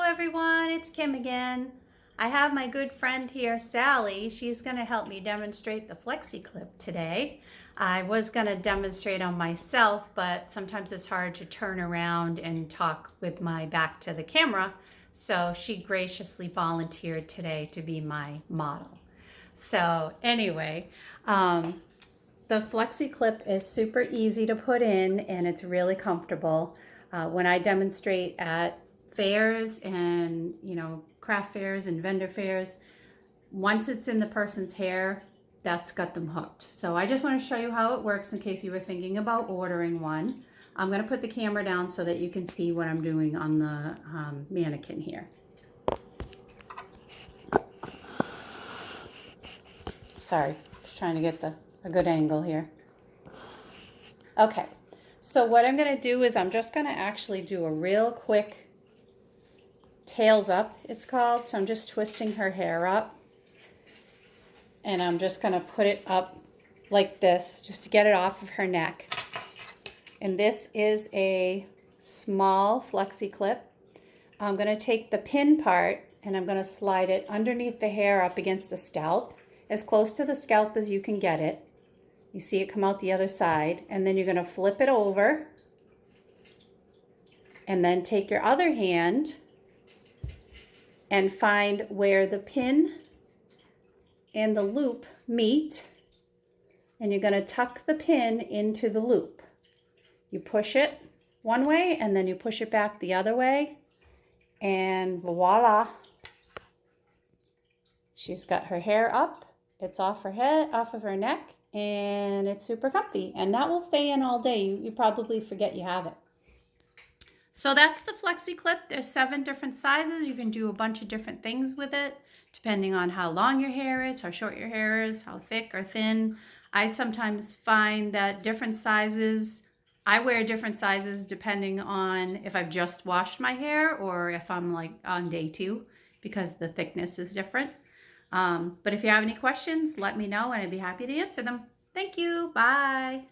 everyone, it's Kim again. I have my good friend here, Sally. She's going to help me demonstrate the Flexi clip today. I was going to demonstrate on myself, but sometimes it's hard to turn around and talk with my back to the camera. So she graciously volunteered today to be my model. So anyway, the Flexi clip is super easy to put in and it's really comfortable. When I demonstrate at fairs and craft fairs and vendor fairs, once it's in the person's hair, that's got them hooked. So I just want to show you how it works in case you were thinking about ordering one. I'm going to put the camera down so that you can see what I'm doing on the mannequin here. Sorry, just trying to get a good angle here. Okay, so what I'm going to do is I'm just going to actually do a real quick tails up, it's called. So I'm just twisting her hair up. And I'm just going to put it up like this just to get it off of her neck. And this is a small Flexi clip. I'm going to take the pin part and I'm going to slide it underneath the hair up against the scalp, as close to the scalp as you can get it. You see it come out the other side, and then you're going to flip it over and then take your other hand and find where the pin and the loop meet, and you're going to tuck the pin into the loop. You push it one way and then you push it back the other way, and voila, she's got her hair up, it's off her head, off of her neck, and it's super comfy, and that will stay in all day. You probably forget you have it. So that's the Flexi clip. There's 7 different sizes. You can do a bunch of different things with it, depending on how long your hair is, how short your hair is, how thick or thin. I sometimes find that different sizes, I wear different sizes depending on if I've just washed my hair or if I'm like on day 2, because the thickness is different. But if you have any questions, let me know and I'd be happy to answer them. Thank you. Bye.